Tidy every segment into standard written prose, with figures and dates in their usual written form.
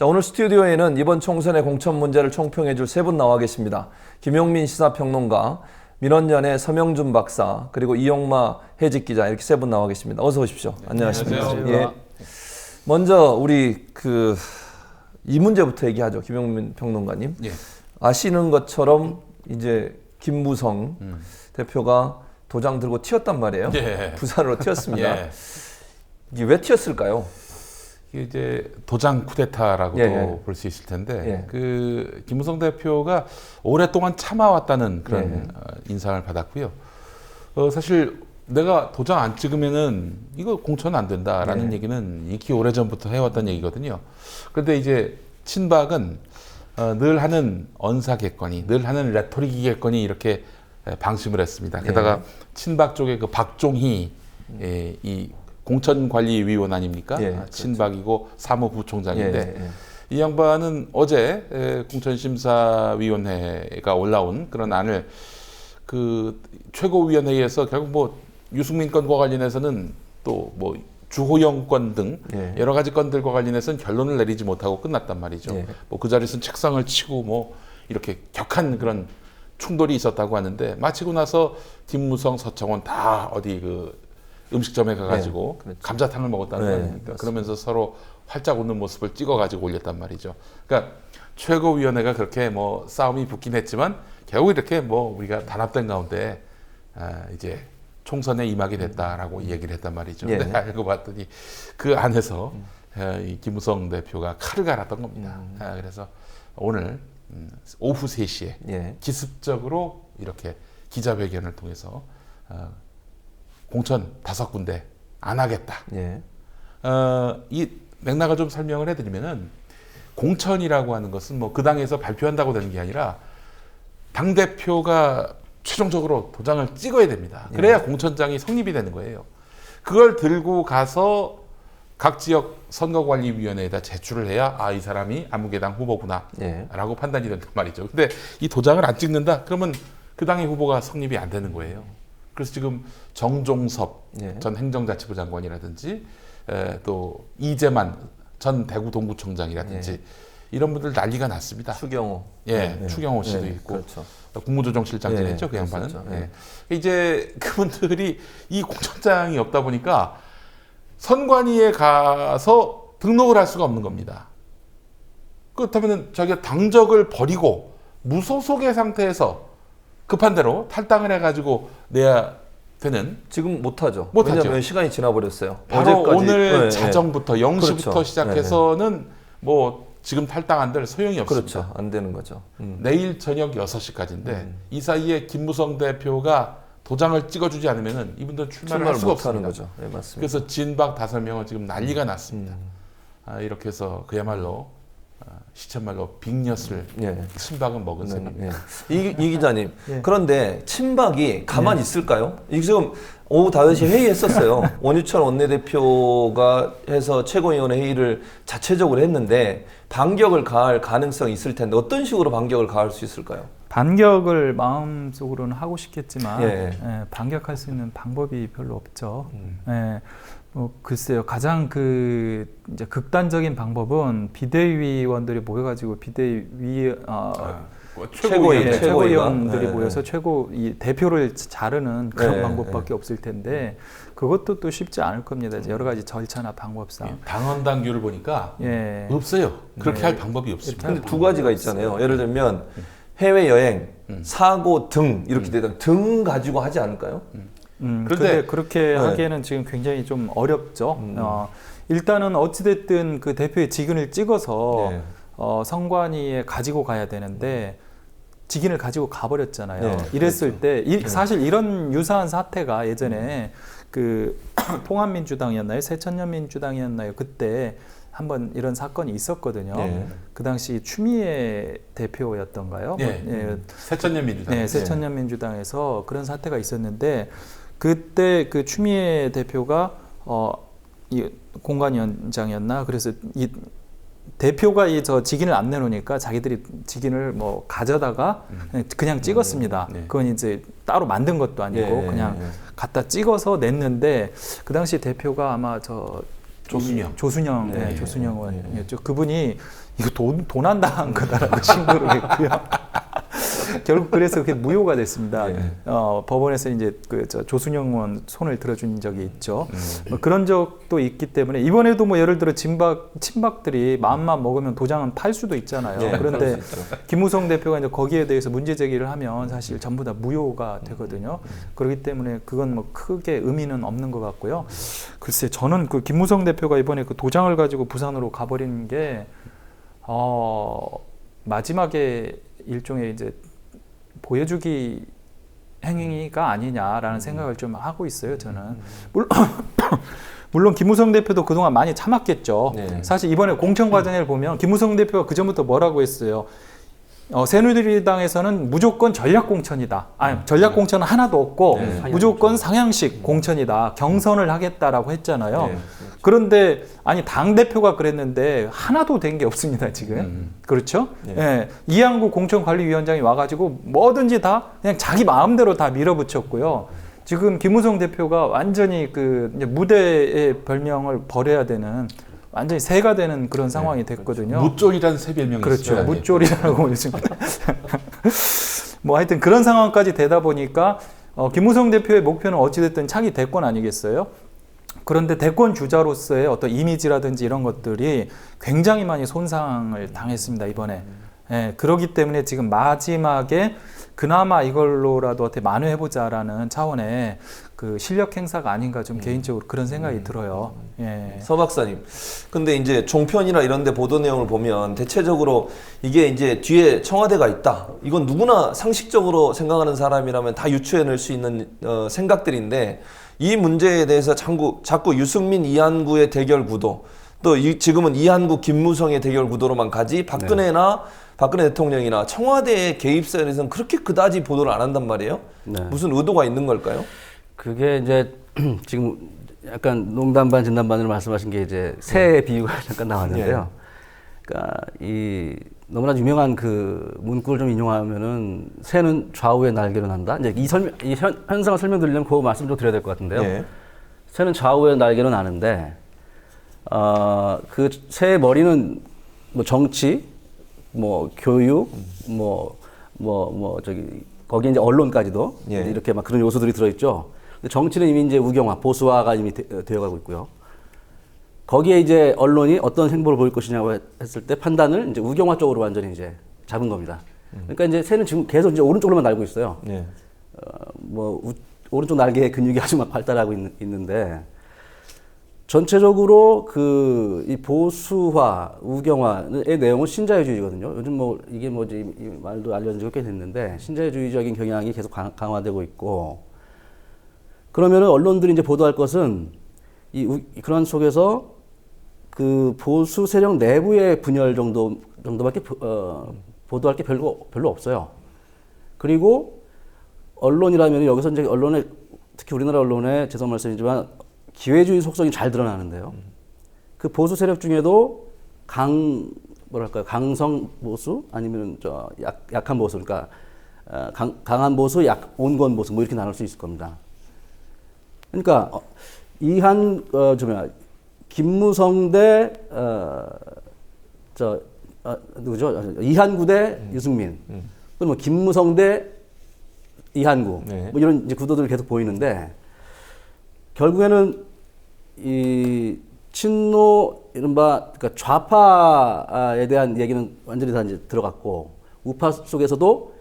자, 오늘 스튜디오에는 이번 총선의 공천 문제를 총평해줄 세 분 나와 계십니다. 김용민 시사평론가, 민원연의 서명준 박사, 그리고 이용마 해직 기자, 이렇게 세 분 나와 계십니다. 어서 오십시오. 네, 안녕하십니까. 안녕하세요. 예. 먼저 우리 이 문제부터 얘기하죠. 김용민 평론가님. 예. 아시는 것처럼 이제 김무성 대표가 도장 들고 튀었단 말이에요. 예. 부산으로 튀었습니다. 예. 이게 왜 튀었을까요? 이게 이제 도장 쿠데타라고도 예. 볼 수 있을 텐데, 예. 그 김무성 대표가 오랫동안 참아왔다는 그런 인상을 받았고요. 사실 내가 도장 안 찍으면은 이거 공천 안 된다라는 얘기는 익히 오래 전부터 해왔던 얘기거든요. 그런데 이제 친박은 늘 하는 언사겠거니, 늘 하는 레토릭이겠거니 이렇게 방심을 했습니다. 게다가 친박 쪽에 그 박종희 이 공천관리위원 아닙니까? 그렇죠. 친박이고 사무부총장인데 이 양반은 어제 공천심사위원회가 올라온 그런 안을 그 최고위원회에서 결국 뭐 유승민 건과 관련해서는 또 뭐 주호영 건 등 여러 가지 건들과 관련해서는 결론을 내리지 못하고 끝났단 말이죠. 뭐 그 자리에서는 책상을 치고 뭐 이렇게 격한 그런 충돌이 있었다고 하는데, 마치고 나서 김무성, 서청원 다 어디 그 음식점에 가가지고 그렇죠. 감자탕을 먹었다는 거 아닙니까? 맞습니다. 그러면서 서로 활짝 웃는 모습을 찍어가지고 올렸단 말이죠. 그러니까 최고위원회가 그렇게 뭐 싸움이 붙긴 했지만 결국 이렇게 뭐 우리가 단합된 가운데 이제 총선에 임하게 됐다라고 얘기를 했단 말이죠. 근데 알고 봤더니 그 안에서 이 김무성 대표가 칼을 갈았던 겁니다. 그래서 오늘 오후 3시에 기습적으로 이렇게 기자회견을 통해서 공천 5군데 안 하겠다. 이 맥락을 좀 설명을 해드리면은, 공천이라고 하는 것은 뭐 그 당에서 발표한다고 되는 게 아니라 당 대표가 최종적으로 도장을 찍어야 됩니다. 그래야 공천장이 성립이 되는 거예요. 그걸 들고 가서 각 지역 선거관리위원회에다 제출을 해야 이 사람이 아무개당 후보구나라고 판단이 된단 말이죠. 근데 이 도장을 안 찍는다? 그러면 그 당의 후보가 성립이 안 되는 거예요. 그래서 지금 정종섭 전 행정자치부 장관이라든지 또 이재만 전 대구 동구청장이라든지 이런 분들 난리가 났습니다. 추경호. 추경호 씨도 있고. 그렇죠. 국무조정실장 지냈죠, 그 양반은. 이제 그분들이 이 공천장이 없다 보니까 선관위에 가서 등록을 할 수가 없는 겁니다. 그렇다면 자기가 당적을 버리고 무소속의 상태에서 급한 대로 탈당을 해가지고 내야 되는. 지금 못하죠. 못하죠. 왜냐하면 시간이 지나버렸어요. 바로 어제까지. 오늘 자정부터 0시부터 그렇죠. 시작해서는 뭐 지금 탈당 안 될 소용이 없습니다. 그렇죠. 안 되는 거죠. 내일 저녁 6시까지인데 이 사이에 김무성 대표가 도장을 찍어주지 않으면 이분들은 출마를 할 수가 없습니다. 거죠. 맞습니다. 그래서 진박 5명은 지금 난리가 났습니다. 이렇게 해서 그야말로 시쳇말로 빅엿을 친박은 먹은 셈입니다. 이 기자님, 그런데 친박이 가만히 있을까요? 이 지금 오후 5시에 회의했었어요. 원유철 원내대표가 해서 최고위원회 회의를 자체적으로 했는데 반격을 가할 가능성이 있을 텐데 어떤 식으로 반격을 가할 수 있을까요? 반격을 마음속으로는 하고 싶겠지만 반격할 수 있는 방법이 별로 없죠. 글쎄요. 가장 이제 극단적인 방법은 비대위원들이 모여가지고 최고위원들이 모여서 이 대표를 자르는 그런 방법밖에 없을 텐데 그것도 또 쉽지 않을 겁니다. 이제 여러 가지 절차나 방법상. 당헌당규를 보니까 없어요. 그렇게 할 방법이 없습니다. 근데 두 가지가 있잖아요. 예를 들면 해외여행, 사고 등 이렇게 되다 등 가지고 하지 않을까요? 그런데 그렇게 하기에는 지금 굉장히 좀 어렵죠. 일단은 어찌됐든 그 대표의 직인을 찍어서 선관위에 가지고 가야 되는데 직인을 가지고 가버렸잖아요. 이랬을 때 사실 이런 유사한 사태가 예전에 그 통합민주당이었나요? 새천년민주당이었나요? 그때 한번 이런 사건이 있었거든요. 그 당시 추미애 대표였던가요? 새천년민주당. 새천년민주당에서 그런 사태가 있었는데 그때 그 추미애 대표가 이 공관위원장이었나? 그래서 이 대표가 저 직인을 안 내놓으니까 자기들이 직인을 뭐 가져다가 그냥 찍었습니다. 그건 이제 따로 만든 것도 아니고 그냥 갖다 찍어서 냈는데 그 당시 대표가 아마 조순영, 네, 조순영 의원이었죠. 그분이 이거 돈 안 당한 거다라고 신고를 했고요. 결국 그래서 그게 무효가 됐습니다. 법원에서 이제 조순영 의원 손을 들어준 적이 있죠. 뭐 그런 적도 있기 때문에 이번에도 뭐 예를 들어 친박들이 마음만 먹으면 도장은 팔 수도 있잖아요. 그런데 김무성 대표가 이제 거기에 대해서 문제 제기를 하면 사실 전부 다 무효가 되거든요. 그렇기 때문에 그건 뭐 크게 의미는 없는 것 같고요. 글쎄 저는 그 김무성 대표가 이번에 그 도장을 가지고 부산으로 가버리는 게 마지막에 일종의 이제 보여주기 행위가 아니냐라는 생각을 좀 하고 있어요. 저는 물론 김무성 대표도 그동안 많이 참았겠죠. 사실 이번에 공천 과정을 보면 김무성 대표가 그 전부터 뭐라고 했어요. 새누리당에서는 무조건 전략 공천이다. 아니, 전략 공천은 하나도 없고 무조건 상향식 공천이다. 경선을 하겠다라고 했잖아요. 그런데 아니 당 대표가 그랬는데 하나도 된 게 없습니다 지금. 그렇죠? 이한구 공천관리위원장이 와가지고 뭐든지 다 그냥 자기 마음대로 다 밀어붙였고요. 지금 김무성 대표가 완전히 그 이제 무대의 별명을 버려야 되는. 완전히 새가 되는 그런 상황이 됐거든요. 그렇죠. 무쫄이라는 새 별명이 그렇죠. 있어요. 무쫄이라고 요즘. 뭐 하여튼 그런 상황까지 되다 보니까 김무성 대표의 목표는 어찌됐든 차기 대권 아니겠어요? 그런데 대권 주자로서의 어떤 이미지라든지 이런 것들이 굉장히 많이 손상을 당했습니다, 이번에. 그렇기 때문에 지금 마지막에 그나마 이걸로라도 어떻게 만회해보자라는 차원의 그 실력 행사가 아닌가 좀 개인적으로 그런 생각이 들어요. 서 박사님, 근데 이제 종편이나 이런 데 보도 내용을 보면 대체적으로 이게 이제 뒤에 청와대가 있다. 이건 누구나 상식적으로 생각하는 사람이라면 다 유추해낼 수 있는 생각들인데 이 문제에 대해서 자꾸 유승민, 이한구의 대결 구도 또 지금은 이한구, 김무성의 대결 구도로만 가지 박근혜 대통령이나 청와대의 개입사에 대해서는 그렇게 그다지 보도를 안 한단 말이에요. 무슨 의도가 있는 걸까요? 그게 이제 지금 약간 농담 반 진담 반으로 말씀하신 게 이제 새 비유가 잠깐 나왔는데요. 그러니까 이 너무나 유명한 그 문구를 좀 인용하면은 새는 좌우에 날개로 난다. 이제 이 현상을 설명드리려면 그 말씀 좀 드려야 될 것 같은데요. 새는 좌우에 날개로 나는데 그 새의 머리는 뭐 정치, 뭐 교육, 거기에 이제 언론까지도 이렇게 막 그런 요소들이 들어있죠. 근데 정치는 이미 이제 우경화, 보수화가 이미 되어가고 있고요. 거기에 이제 언론이 어떤 행보를 보일 것이냐고 했을 때 판단을 이제 우경화 쪽으로 완전히 이제 잡은 겁니다. 그러니까 이제 새는 지금 계속 이제 오른쪽으로만 날고 있어요. 오른쪽 날개의 근육이 아주 막 발달하고 있는데 전체적으로 이 보수화, 우경화의 내용은 신자유주의거든요. 요즘 이게 이 말도 알려진 지가 꽤 됐는데 신자유주의적인 경향이 계속 강화되고 있고 그러면은 언론들이 이제 보도할 것은 그런 속에서 그 보수 세력 내부의 분열 정도밖에 보도할 게 별로 없어요. 그리고 언론이라면 여기서 이제 특히 우리나라 언론에 죄송한 말씀이지만 기회주의 속성이 잘 드러나는데요. 그 보수 세력 중에도 강성 보수 아니면 약한 보수, 그러니까 강한 보수, 온건 보수 뭐 이렇게 나눌 수 있을 겁니다. 그러니까 김무성 대 누구죠? 이한구 대 유승민, 또는 김무성 대 이한구, 뭐 이런 이제 구도들을 계속 보이는데 결국에는 이 친노 이른바 그러니까 좌파에 대한 얘기는 완전히 다 이제 들어갔고 우파 속에서도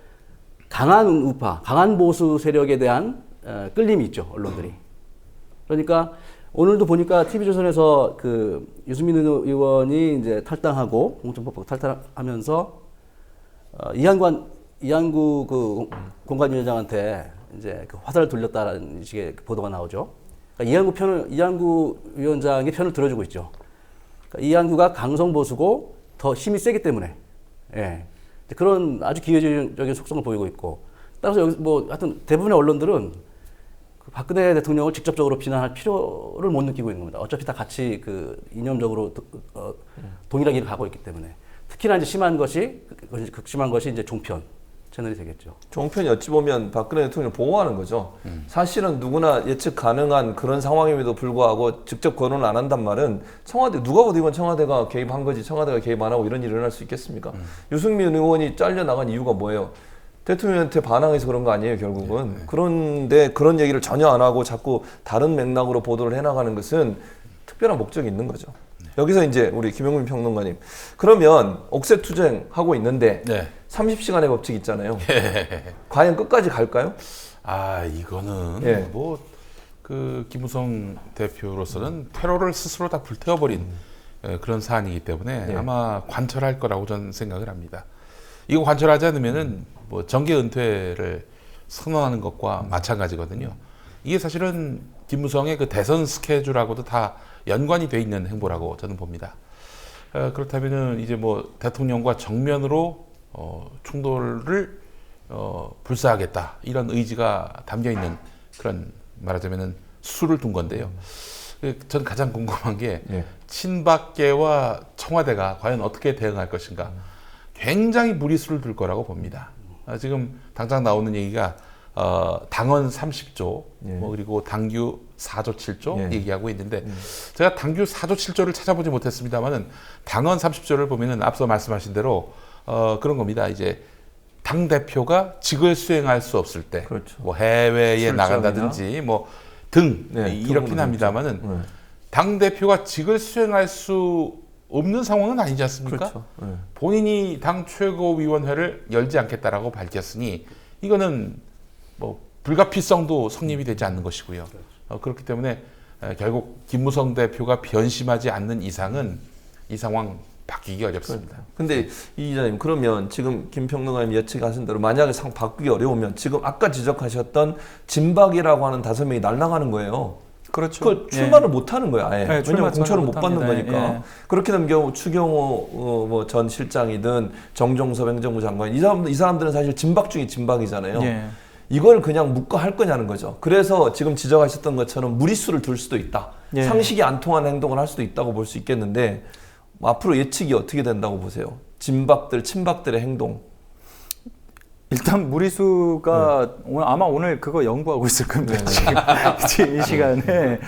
강한 우파, 강한 보수 세력에 대한 끌림이 있죠, 언론들이. 그러니까 오늘도 보니까 TV조선에서 그 유승민 의원이 이제 탈당하고 공천법 탈당하면서 이한구 그 공관위원장한테 이제 그 화살을 돌렸다라는 식의 보도가 나오죠. 그러니까 이한구 위원장의 편을 들어주고 있죠. 그러니까 이한구가 강성 보수고 더 힘이 세기 때문에 그런 아주 기회주의적인 속성을 보이고 있고 따라서 여기 하여튼 대부분의 언론들은 박근혜 대통령을 직접적으로 비난할 필요를 못 느끼고 있는 겁니다. 어차피 다 같이 그 이념적으로 동일하게 가고 있기 때문에 특히나 이제 극심한 것이 이제 종편 채널이 되겠죠. 종편이 어찌 보면 박근혜 대통령을 보호하는 거죠. 사실은 누구나 예측 가능한 그런 상황임에도 불구하고 직접 거론을 안 한단 말은 청와대, 누가 봐도 이건 청와대가 개입한 거지, 청와대가 개입 안 하고 이런 일이 일어날 수 있겠습니까? 유승민 의원이 잘려나간 이유가 뭐예요? 대통령한테 반항해서 그런 거 아니에요, 결국은. 네. 그런데 그런 얘기를 전혀 안 하고 자꾸 다른 맥락으로 보도를 해나가는 것은 특별한 목적이 있는 거죠. 여기서 이제 우리 김용민 평론가님, 그러면 옥새 투쟁하고 있는데 네. 30시간의 법칙 있잖아요. 과연 끝까지 갈까요? 아, 이거는 예. 뭐 그 김무성 대표로서는 테러를 스스로 다 불태워버린 그런 사안이기 때문에 예. 아마 관철할 거라고 저는 생각을 합니다. 이거 관철하지 않으면은 뭐 정계 은퇴를 선언하는 것과 마찬가지거든요. 이게 사실은 김무성의 그 대선 스케줄하고도 다 연관이 돼 있는 행보라고 저는 봅니다. 그렇다면은 이제 뭐 대통령과 정면으로 충돌을 불사하겠다 이런 의지가 담겨 있는 그런 말하자면은 수를 둔 건데요. 전 가장 궁금한 게 예. 친박계와 청와대가 과연 어떻게 대응할 것인가. 굉장히 무리수를 둘 거라고 봅니다. 지금 당장 나오는 얘기가 당헌 30조, 예. 뭐 그리고 당규 4조 7조 예. 얘기하고 있는데 제가 당규 4조 7조를 찾아보지 못했습니다만은 당헌 30조를 보면은 앞서 말씀하신 대로 그런 겁니다. 이제 당 대표가 직을 수행할 수 없을 때, 그렇죠. 뭐 해외에 출장이나. 나간다든지 뭐 등 네, 이렇긴 등으로 합니다만은 네. 당 대표가 직을 수행할 수 없는 상황은 아니지 않습니까? 그렇죠. 네. 본인이 당 최고위원회를 열지 않겠다라고 밝혔으니 이거는 뭐 불가피성도 성립이 되지 않는 것이고요. 그렇기 때문에 결국 김무성 대표가 변심하지 않는 이상은 이 상황 바뀌기 어렵습니다. 근데 이 기자님, 그러면 지금 김평론가님 예측하신 대로 만약에 상 바꾸기 어려우면 지금 아까 지적하셨던 진박이라고 하는 5명이 날아가는 거예요. 그렇죠. 그 출마를 못 하는 거야, 아예. 네, 왜냐면 출마 공천을 전혀 못 받는 못합니다. 거니까. 예. 그렇게 되면 경우 추경호 뭐 전 실장이든 정종섭 행정부 장관, 이 사람들은 사실 진박 중에 진박이잖아요. 예. 이걸 그냥 묶어 할 거냐는 거죠. 그래서 지금 지적하셨던 것처럼 무리수를 둘 수도 있다. 예. 상식이 안 통하는 행동을 할 수도 있다고 볼 수 있겠는데, 앞으로 예측이 어떻게 된다고 보세요? 진박들, 친박들의 행동. 일단 무리수가 오늘 그거 연구하고 있을 겁니다. 지금 이 시간에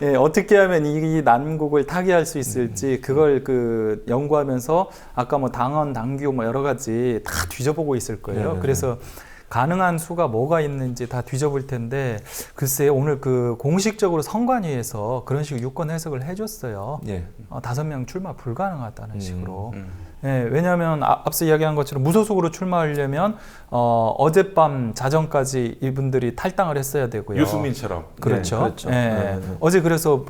예, 어떻게 하면 이 난국을 타개할 수 있을지 그걸 그 연구하면서 아까 뭐 당헌, 당규 뭐 여러 가지 다 뒤져보고 있을 거예요. 그래서 가능한 수가 뭐가 있는지 다 뒤져볼 텐데, 글쎄요, 오늘 그 공식적으로 선관위에서 그런 식으로 유권 해석을 해줬어요. 예. 5명 출마 불가능하다는 식으로. 예, 왜냐하면 앞서 이야기한 것처럼 무소속으로 출마하려면 어젯밤 자정까지 이분들이 탈당을 했어야 되고요. 유승민처럼. 그렇죠. 네, 그렇죠. 예. 네. 어제 그래서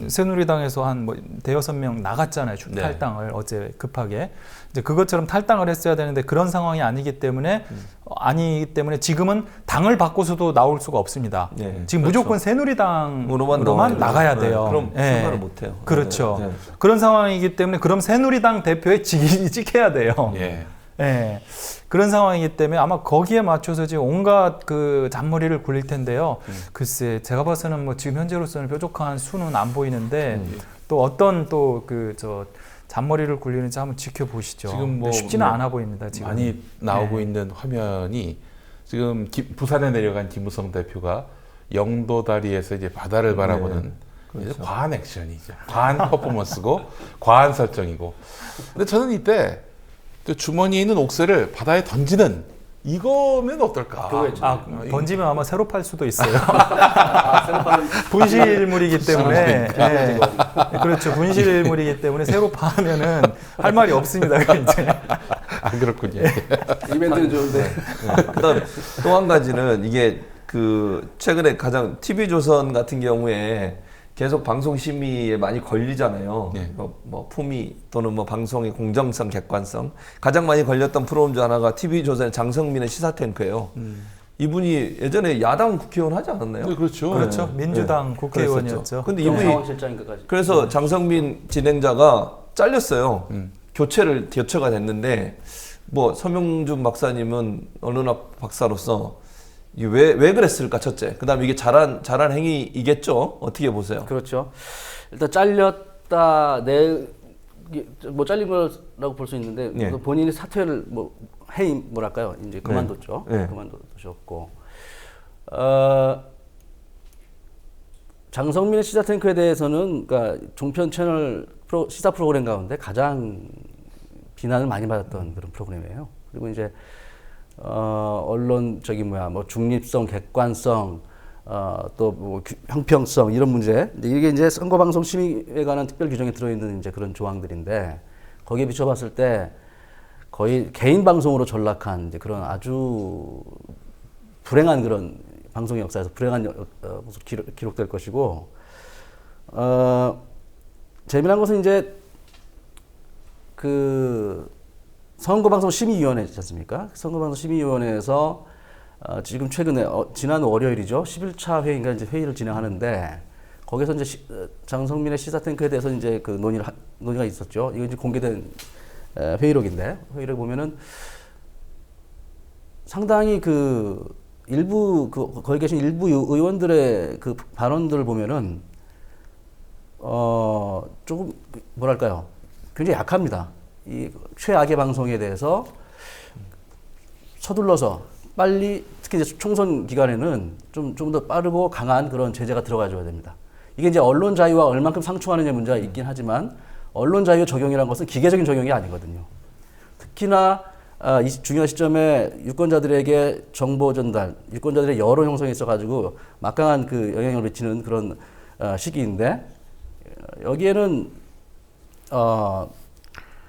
새누리당에서 한 뭐 대여섯 명 나갔잖아요. 네. 탈당을 어제 급하게. 이제 그것처럼 탈당을 했어야 되는데 그런 상황이 아니기 때문에 지금은 당을 바꿔서도 나올 수가 없습니다. 네, 지금 그렇죠. 무조건 새누리당으로만 나와야 나가야 돼요. 돼요. 그럼 예. 출마를 못 해요. 그렇죠. 네. 그런 상황이기 때문에 그럼 새누리당 대표의 직이 찍혀야 돼요. 예. 예. 그런 상황이기 때문에 아마 거기에 맞춰서 지금 온갖 그 잔머리를 굴릴 텐데요. 글쎄, 제가 봐서는 뭐 지금 현재로서는 뾰족한 수는 안 보이는데 또 어떤 또 잔머리를 굴리는지 한번 지켜보시죠. 지금 뭐 쉽지는 않아 보입니다. 지금 많이 나오고 있는 화면이 지금 부산에 내려간 김무성 대표가 영도 다리에서 이제 바다를 바라보는 이제 과한 액션이죠. 과한 퍼포먼스고 과한 설정이고. 근데 저는 이때 그 주머니에 있는 옥새를 바다에 던지는 이거면 어떨까? 던지면 아마 새로 팔 수도 있어요. 분실물이기 때문에. 예. 그렇죠. 분실물이기 때문에 새로 파면은 할 말이 없습니다. 이제. 그렇군요. 이벤트는 좋은데. 그다음 또 한 가지는 이게 그 최근에 가장 TV조선 같은 경우에 계속 방송 심의에 많이 걸리잖아요. 네. 뭐 품위 또는 뭐 방송의 공정성, 객관성. 가장 많이 걸렸던 프로그램 중 하나가 TV조선의 장성민의 시사탱크예요. 이분이 예전에 야당 국회의원 하지 않았나요? 네, 그렇죠. 그렇죠. 민주당 네. 국회의원이었죠. 근데 이분이 상황실장인가까지. 그래서 장성민 진행자가 잘렸어요. 교체가 됐는데 뭐 서명준 박사님은 언론학 박사로서 이게 왜 그랬을까, 첫째. 그다음에 이게 잘한 행위이겠죠. 어떻게 보세요? 그렇죠. 일단 잘렸다 이게 뭐 잘린 거라고 볼 수 있는데 예. 본인이 사퇴를 뭐 해임 뭐랄까요 이제 그만뒀죠. 네. 그만두셨고 장성민의 시사탱크에 대해서는 그러니까 종편 채널 시사 프로그램 가운데 가장 비난을 많이 받았던 그런 프로그램이에요. 그리고 이제 언론 뭐 중립성, 객관성, 또 뭐 형평성 이런 문제 이게 이제 선거방송심의에 관한 특별 규정에 들어있는 이제 그런 조항들인데 거기에 비춰봤을 때 거의 개인 방송으로 전락한 이제 그런 아주 불행한 그런 방송 역사에서 불행한 모습 기록될 것이고 재미난 것은 이제 그 선거방송심의위원회 있지 않습니까? 선거방송심의위원회에서 지금 최근에 지난 월요일이죠. 11차 회의인가 이제 회의를 진행하는데 거기서 이제 장성민의 시사탱크에 대해서 이제 그 논의가 있었죠. 이거 이제 공개된 회의록인데 회의를 보면은 상당히 그 일부 거기 계신 일부 의원들의 그 발언들을 보면은 조금 뭐랄까요? 굉장히 약합니다. 이 최악의 방송에 대해서 서둘러서 빨리 특히 이제 총선 기간에는 좀 더 빠르고 강한 그런 제재가 들어가줘야 됩니다. 이게 이제 언론 자유와 얼만큼 상충하느냐 문제가 있긴 하지만 언론 자유 적용이라는 것은 기계적인 적용이 아니거든요. 특히나 이 중요한 시점에 유권자들에게 정보 전달, 유권자들의 여론 형성에 있어가지고 막강한 그 영향을 미치는 그런 시기인데 여기에는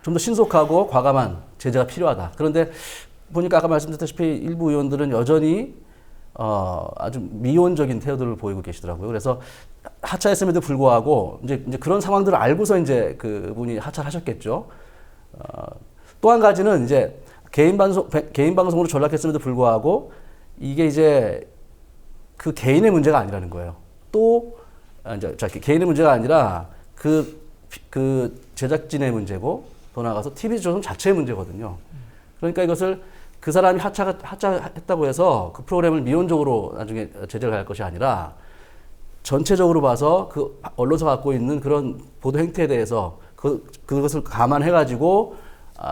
좀 더 신속하고 과감한 제재가 필요하다. 그런데 보니까 아까 말씀드렸다시피 일부 의원들은 여전히 아주 미온적인 태도를 보이고 계시더라고요. 그래서 하차했음에도 불구하고 이제 그런 상황들을 알고서 이제 그분이 하차를 하셨겠죠. 또 한 가지는 이제 개인 방송으로 전락했음에도 불구하고 이게 이제 그 개인의 문제가 아니라는 거예요. 또 이제 개인의 문제가 아니라 그 제작진의 문제고 더 나아가서 TV조선 자체의 문제거든요. 그러니까 이것을 그 사람이 하차했다고 해서 그 프로그램을 미온적으로 나중에 제재를 할 것이 아니라 전체적으로 봐서 그 언론사가 갖고 있는 그런 보도 행태에 대해서 그것을 감안해가지고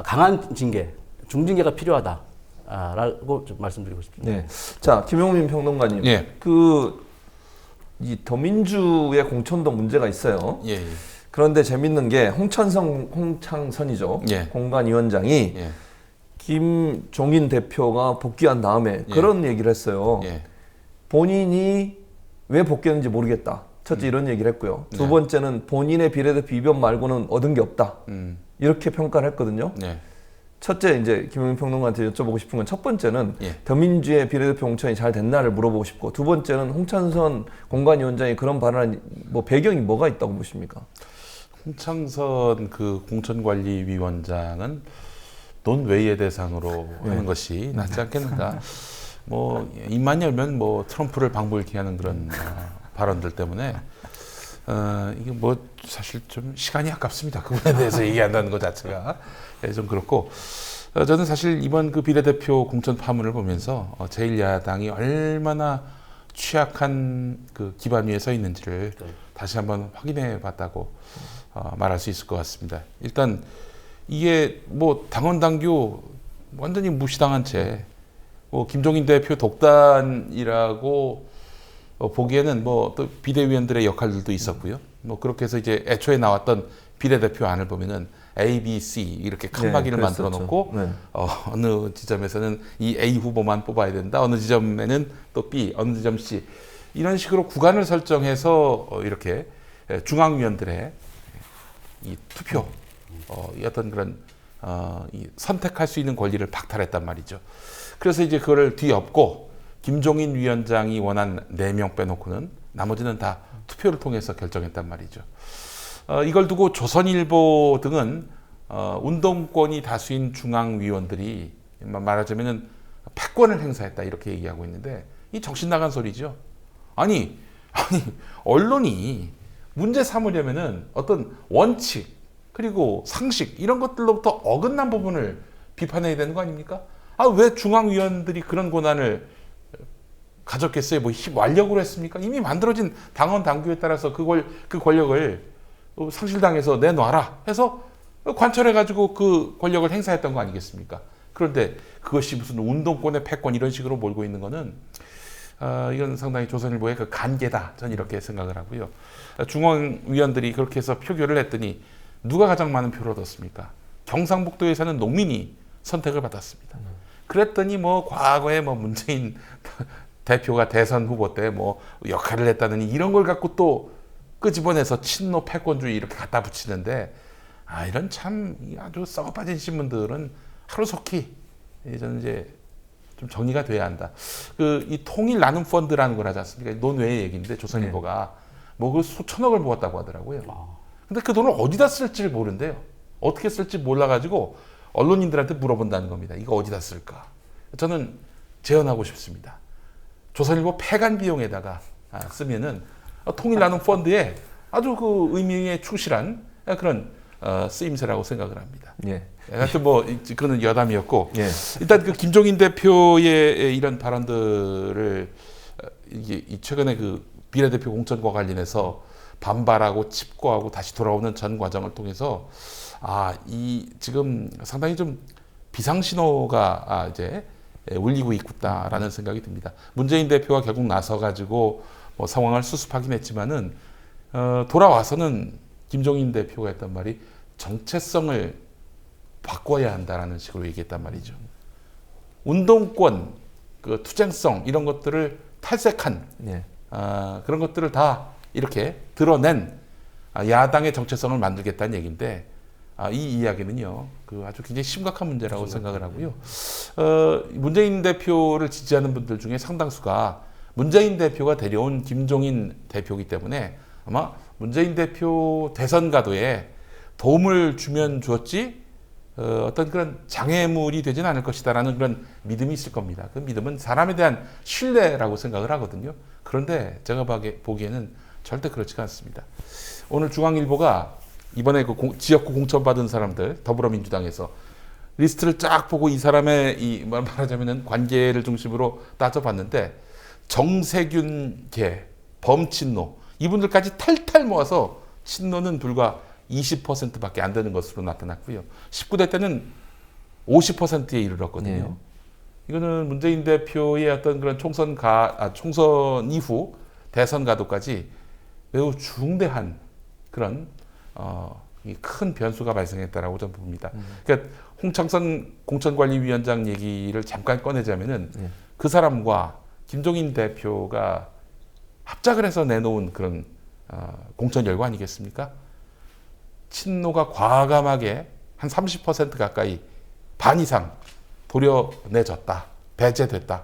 강한 징계, 중징계가 필요하다라고 좀 말씀드리고 싶습니다. 네. 자, 김용민 평론가님. 예. 이 더민주의 공천도 문제가 있어요. 예. 그런데 재밌는 게 홍창선이죠. 예. 공관위원장이 예. 김종인 대표가 복귀한 다음에 그런 얘기를 했어요. 예. 본인이 왜 복귀했는지 모르겠다. 첫째 이런 얘기를 했고요. 두 번째는 본인의 비례대표 이변 말고는 얻은 게 없다. 이렇게 평가를 했거든요. 네. 첫째 이제 김용민 평론가한테 여쭤보고 싶은 건 첫 번째는 예. 더민주의 비례대표 공천이 잘 됐나를 물어보고 싶고 두 번째는 홍찬선 공관위원장이 그런 발언한 뭐 배경이 뭐가 있다고 보십니까? 홍창선 그 공천관리위원장은 논외의 대상으로 하는 것이 낫지 않겠는가. 뭐 입만 열면 뭐 트럼프를 방불케 하는 그런 발언들 때문에 이게 뭐 사실 좀 시간이 아깝습니다. 그분에 대해서 얘기한다는 것 자체가 좀 그렇고 저는 사실 이번 그 비례대표 공천 파문을 보면서 제1야당이 얼마나 취약한 그 기반 위에 서 있는지를 다시 한번 확인해 봤다고 말할 수 있을 것 같습니다. 일단 이게 뭐 당원 당규 완전히 무시당한 채 뭐 김종인 대표 독단이라고 보기에는 뭐 또 비대위원들의 역할들도 있었고요. 뭐 그렇게 해서 이제 애초에 나왔던 비례대표 안을 보면은 A, B, C 이렇게 칸막이를 만들어 놓고 어느 지점에서는 이 A 후보만 뽑아야 된다. 어느 지점에는 또 B, 어느 지점 C 이런 식으로 구간을 설정해서 이렇게 중앙위원들의 이 투표 어떤 그런 이 선택할 수 있는 권리를 박탈했단 말이죠. 그래서 이제 그거를 뒤엎고 김종인 위원장이 원한 4명 빼놓고는 나머지는 다 투표를 통해서 결정했단 말이죠. 이걸 두고 조선일보 등은 운동권이 다수인 중앙위원들이 말하자면은 패권을 행사했다 이렇게 얘기하고 있는데 이 정신 나간 소리죠. 아니 언론이 문제 삼으려면은 어떤 원칙 그리고 상식 이런 것들로부터 어긋난 부분을 비판해야 되는 거 아닙니까? 왜 중앙위원들이 그런 권한을 가졌겠어요? 뭐 완력으로 했습니까? 이미 만들어진 당원 당규에 따라서 그 권력을 상실당에서 내놔라 해서 관철해가지고 그 권력을 행사했던 거 아니겠습니까? 그런데 그것이 무슨 운동권의 패권 이런 식으로 몰고 있는 거는 이건 상당히 조선일보의 그 간계다. 저는 이렇게 생각을 하고요. 중앙위원들이 그렇게 해서 표결을 했더니 누가 가장 많은 표를 얻었습니까? 경상북도에 사는 농민이 선택을 받았습니다. 그랬더니 뭐 과거에 뭐 문재인 대표가 대선 후보 때 뭐 역할을 했다더니 이런 걸 갖고 또 끄집어내서 친노 패권주의 이렇게 갖다 붙이는데 이런 참 아주 썩어 빠진 신문들은 하루속히 저는 이제 좀 정리가 돼야 한다. 이 통일 나눔 펀드라는 걸 하지 않습니까? 논외의 얘기인데 조선일보가 뭐 그 수천억을 모았다고 하더라고요. 근데 그 돈을 어디다 쓸지를 모른대요. 어떻게 쓸지 몰라가지고 언론인들한테 물어본다는 겁니다. 이거 어디다 쓸까? 저는 제언하고 싶습니다. 조선일보 폐간 비용에다가 쓰면은 통일 나눔 펀드에 아주 그 의미에 충실한 그런 쓰임새라고 생각을 합니다. 예. 하여튼 뭐 그거는 여담이었고 예. 일단 그 김종인 대표의 이런 발언들을 이게 최근에 그 비례대표 공천과 관련해서 반발하고 칩고하고 다시 돌아오는 전 과정을 통해서 이 지금 상당히 좀 비상신호가 이제 울리고 있다라는 생각이 듭니다. 문재인 대표가 결국 나서 가지고 뭐 상황을 수습하긴 했지만은 돌아와서는 김종인 대표가 했단 말이 정체성을 바꿔야 한다라는 식으로 얘기했단 말이죠. 운동권, 그 투쟁성 이런 것들을 탈색한 그런 것들을 다 이렇게 드러낸 야당의 정체성을 만들겠다는 얘기인데 이 이야기는요, 그 아주 굉장히 심각한 문제라고 생각을 하고요. 문재인 대표를 지지하는 분들 중에 상당수가 문재인 대표가 데려온 김종인 대표이기 때문에 아마 문재인 대표 대선 가도에 도움을 주면 주었지 어떤 그런 장애물이 되지는 않을 것이다라는 그런 믿음이 있을 겁니다. 그 믿음은 사람에 대한 신뢰라고 생각을 하거든요. 그런데 제가 보기에는 절대 그렇지가 않습니다. 오늘 중앙일보가 이번에 그 지역구 공천받은 사람들 더불어민주당에서 리스트를 쫙 보고 이 사람의 말하자면은 관계를 중심으로 따져봤는데 정세균 계 범친노 이분들까지 탈탈 모아서 친노는 불과 20%밖에 안 되는 것으로 나타났고요. 19대 때는 50%에 이르렀거든요. 이거는 문재인 대표의 어떤 그런 총선 이후 대선 가도까지 매우 중대한 그런 이 큰 변수가 발생했다라고 저는 봅니다. 그러니까 홍창선 공천관리위원장 얘기를 잠깐 꺼내자면은 그 사람과 김종인 대표가 합작을 해서 내놓은 그런 공천 결과 아니겠습니까? 친노가 과감하게 한 30% 가까이 반 이상 도려내졌다, 배제됐다.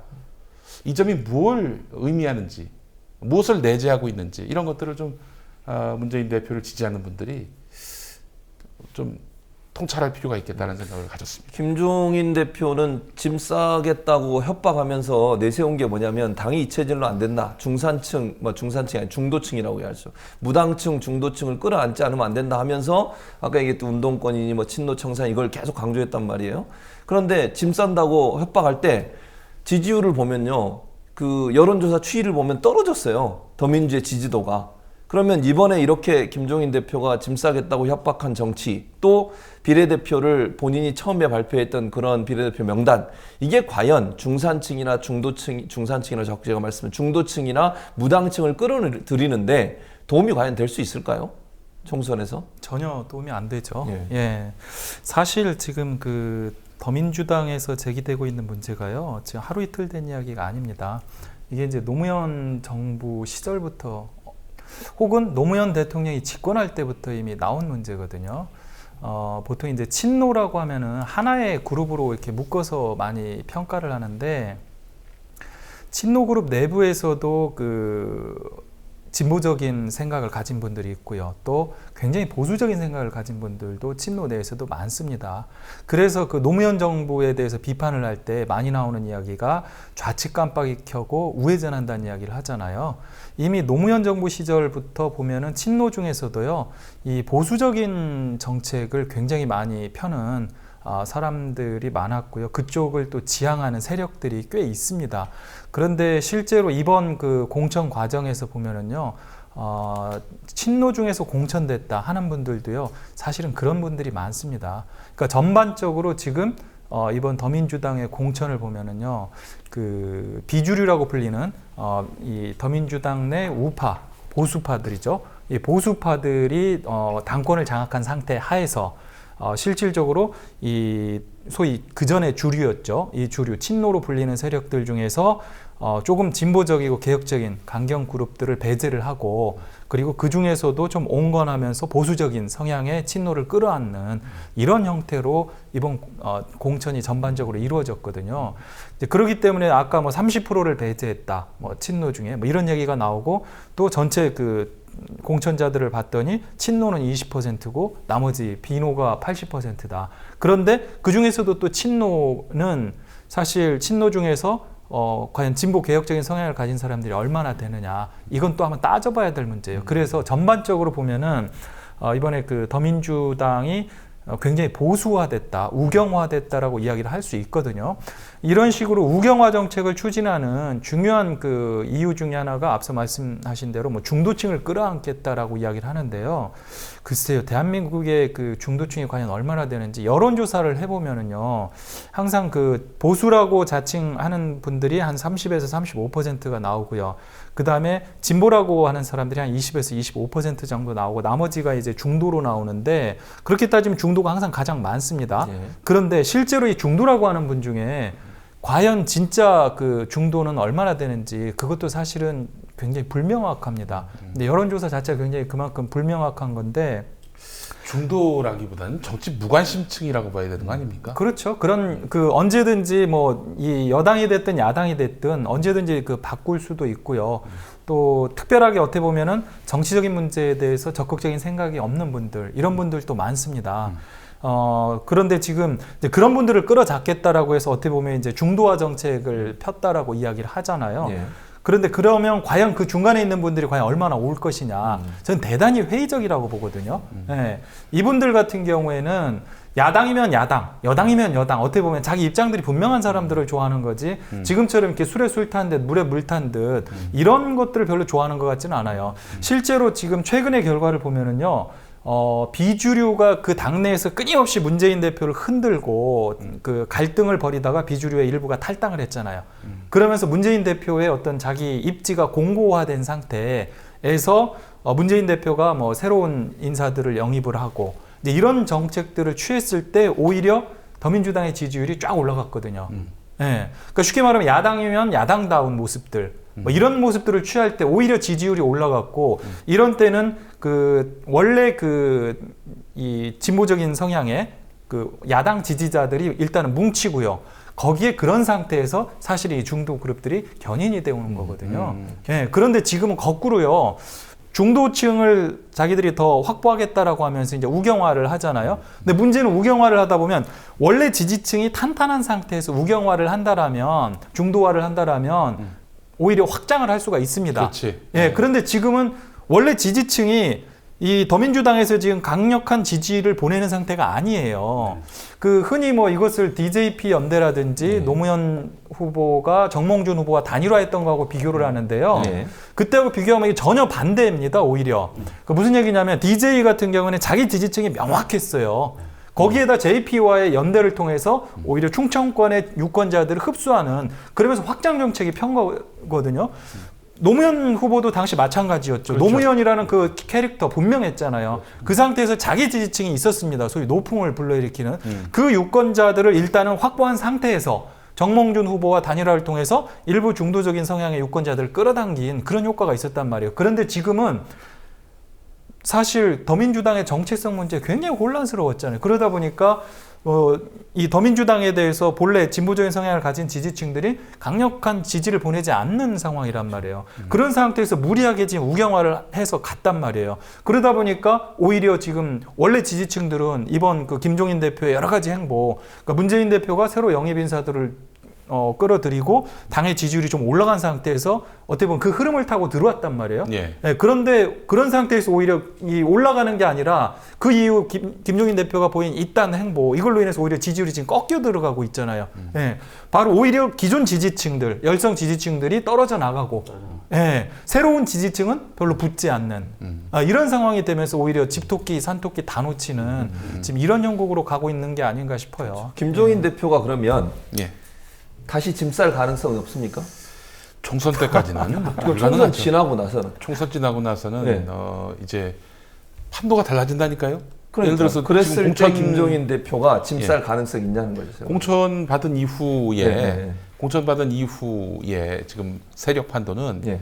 이 점이 뭘 의미하는지, 무엇을 내재하고 있는지 이런 것들을 좀 문재인 대표를 지지하는 분들이 좀 통찰할 필요가 있겠다는 생각을 가졌습니다. 김종인 대표는 짐 싸겠다고 협박하면서 내세운 게 뭐냐면 당이 이체질로 안 된다. 중산층, 중산층이 아니라 중도층이라고 해야죠. 무당층, 중도층을 끌어안지 않으면 안 된다 하면서 아까 얘기했던 운동권이니 친노 청산 이걸 계속 강조했단 말이에요. 그런데 짐 싼다고 협박할 때 지지율을 보면요. 그 여론조사 추이를 보면 떨어졌어요. 더민주의 지지도가. 그러면 이번에 이렇게 김종인 대표가 짐 싸겠다고 협박한 정치, 또 비례대표를 본인이 처음에 발표했던 그런 비례대표 명단, 이게 과연 중산층이나 중산층이나 자꾸 제가 말씀드린 중도층이나 무당층을 끌어들이는데 도움이 과연 될 수 있을까요? 총선에서? 전혀 도움이 안 되죠. 예. 사실 지금 그 더민주당에서 제기되고 있는 문제가요, 지금 하루 이틀 된 이야기가 아닙니다. 이게 이제 노무현 정부 시절부터 혹은 노무현 대통령이 집권할 때부터 이미 나온 문제거든요. 보통 이제 친노라고 하면은 하나의 그룹으로 이렇게 묶어서 많이 평가를 하는데, 친노 그룹 내부에서도 그 진보적인 생각을 가진 분들이 있고요. 또 굉장히 보수적인 생각을 가진 분들도 친노 내에서도 많습니다. 그래서 그 노무현 정부에 대해서 비판을 할 때 많이 나오는 이야기가 좌측 깜빡이 켜고 우회전한다는 이야기를 하잖아요. 이미 노무현 정부 시절부터 보면은 친노 중에서도요, 이 보수적인 정책을 굉장히 많이 펴는 사람들이 많았고요. 그쪽을 또 지향하는 세력들이 꽤 있습니다. 그런데 실제로 이번 그 공천 과정에서 보면은요, 친노 중에서 공천됐다 하는 분들도요, 사실은 그런 분들이 많습니다. 그러니까 전반적으로 지금 이번 더민주당의 공천을 보면은요, 그 비주류라고 불리는 이 더민주당 내 우파, 보수파들이죠. 이 보수파들이 당권을 장악한 상태 하에서 실질적으로 이 소위 그전의 주류였죠. 이 주류, 친노로 불리는 세력들 중에서 조금 진보적이고 개혁적인 강경 그룹들을 배제를 하고, 그리고 그 중에서도 좀 온건하면서 보수적인 성향의 친노를 끌어안는 이런 형태로 이번 공천이 전반적으로 이루어졌거든요. 이제 그렇기 때문에 아까 뭐 30%를 배제했다, 뭐 친노 중에 뭐 이런 얘기가 나오고, 또 전체 그 공천자들을 봤더니 친노는 20%고 나머지 비노가 80%다. 그런데 그 중에서도 또 친노는 사실 친노 중에서 과연 진보 개혁적인 성향을 가진 사람들이 얼마나 되느냐, 이건 또 한번 따져봐야 될 문제예요. 그래서 전반적으로 보면은 이번에 그 더민주당이 굉장히 보수화됐다, 우경화됐다라고 이야기를 할 수 있거든요. 이런 식으로 우경화 정책을 추진하는 중요한 그 이유 중에 하나가 앞서 말씀하신 대로 뭐 중도층을 끌어안겠다라고 이야기를 하는데요. 글쎄요, 대한민국의 그 중도층이 과연 얼마나 되는지 여론조사를 해보면은요, 항상 그 보수라고 자칭하는 분들이 한 30에서 35%가 나오고요. 그 다음에 진보라고 하는 사람들이 한 20에서 25% 정도 나오고, 나머지가 이제 중도로 나오는데, 그렇게 따지면 중도가 항상 가장 많습니다. 그런데 실제로 이 중도라고 하는 분 중에 과연 진짜 그 중도는 얼마나 되는지 그것도 사실은 굉장히 불명확합니다. 근데 여론조사 자체가 굉장히 그만큼 불명확한 건데, 중도라기보다는 정치 무관심층이라고 봐야 되는 거 아닙니까? 그렇죠. 그런 그 언제든지 뭐 이 여당이 됐든 야당이 됐든 언제든지 그 바꿀 수도 있고요. 또 특별하게 어떻게 보면은 정치적인 문제에 대해서 적극적인 생각이 없는 분들, 이런 분들도 많습니다. 그런데 지금 이제 그런 분들을 끌어잡겠다라고 해서 어떻게 보면 이제 중도화 정책을 폈다라고 이야기를 하잖아요. 예. 그런데 그러면 과연 그 중간에 있는 분들이 과연 얼마나 올 것이냐, 저는 대단히 회의적이라고 보거든요. 네. 이분들 같은 경우에는 야당이면 야당, 여당이면 여당, 어떻게 보면 자기 입장들이 분명한 사람들을 좋아하는 거지, 지금처럼 이렇게 술에 술 탄 듯 물에 물 탄 듯 이런 것들을 별로 좋아하는 것 같지는 않아요. 실제로 지금 최근의 결과를 보면은요, 비주류가 그 당내에서 끊임없이 문재인 대표를 흔들고 그 갈등을 벌이다가 비주류의 일부가 탈당을 했잖아요. 그러면서 문재인 대표의 어떤 자기 입지가 공고화된 상태에서 문재인 대표가 뭐 새로운 인사들을 영입을 하고 이제 이런 정책들을 취했을 때 오히려 더민주당의 지지율이 쫙 올라갔거든요. 네. 그러니까 쉽게 말하면 야당이면 야당다운 모습들, 뭐 이런 모습들을 취할 때 오히려 지지율이 올라갔고, 이런 때는 그 원래 그 이 진보적인 성향의 그 야당 지지자들이 일단은 뭉치고요. 거기에 그런 상태에서 사실 이 중도 그룹들이 견인이 되어 오는 거거든요. 네. 그런데 지금은 거꾸로요. 중도층을 자기들이 더 확보하겠다라고 하면서 이제 우경화를 하잖아요. 근데 문제는 우경화를 하다 보면 원래 지지층이 탄탄한 상태에서 우경화를 한다라면, 중도화를 한다라면 오히려 확장을 할 수가 있습니다. 그렇지. 예, 그런데 지금은 원래 지지층이 이 더민주당에서 지금 강력한 지지를 보내는 상태가 아니에요. 그 흔히 뭐 이것을 DJP 연대라든지 노무현 후보가 정몽준 후보가 단일화했던 거하고 비교를 하는데요. 그때하고 비교하면 이게 전혀 반대입니다. 오히려. 그 무슨 얘기냐면 DJ 같은 경우는 자기 지지층이 명확했어요. 거기에다 JP와의 연대를 통해서 오히려 충청권의 유권자들을 흡수하는, 그러면서 확장 정책이 편 거거든요. 노무현 후보도 당시 마찬가지였죠. 그렇죠. 노무현이라는 그 캐릭터 분명했잖아요. 그 상태에서 자기 지지층이 있었습니다. 소위 노풍을 불러일으키는 그 유권자들을 일단은 확보한 상태에서 정몽준 후보와 단일화를 통해서 일부 중도적인 성향의 유권자들을 끌어당긴 그런 효과가 있었단 말이에요. 그런데 지금은 사실 더민주당의 정체성 문제 굉장히 혼란스러웠잖아요. 그러다 보니까 이 더민주당에 대해서 본래 진보적인 성향을 가진 지지층들이 강력한 지지를 보내지 않는 상황이란 말이에요. 그런 상태에서 무리하게 지금 우경화를 해서 갔단 말이에요. 그러다 보니까 오히려 지금 원래 지지층들은 이번 그 김종인 대표의 여러 가지 행보, 그러니까 문재인 대표가 새로 영입 인사들을 끌어들이고 당의 지지율이 좀 올라간 상태에서 어떻게 보면 그 흐름을 타고 들어왔단 말이에요. 예. 네, 그런데 그런 상태에서 오히려 이 올라가는 게 아니라 그 이후 김종인 대표가 보인 이딴 행보 이걸로 인해서 오히려 지지율이 지금 꺾여 들어가고 있잖아요. 네, 바로 오히려 기존 지지층들, 열성 지지층들이 떨어져 나가고 네, 새로운 지지층은 별로 붙지 않는 이런 상황이 되면서 오히려 집토끼, 산토끼 다 놓치는 지금 이런 형국으로 가고 있는 게 아닌가 싶어요. 김종인 대표가 그러면 예. 다시 짐 쌀 가능성이 없습니까? 총선 때까지는 총선 지나고 나서는 총선 지나고 나서는 네. 이제 판도가 달라진다니까요. 그러니까, 예를 들어서 그랬을 지금 때 김종인 대표가 짐 쌀 가능성이 있냐는 거죠. 공천 받은 이후에 네. 공천 받은 이후에 지금 세력 판도는 예.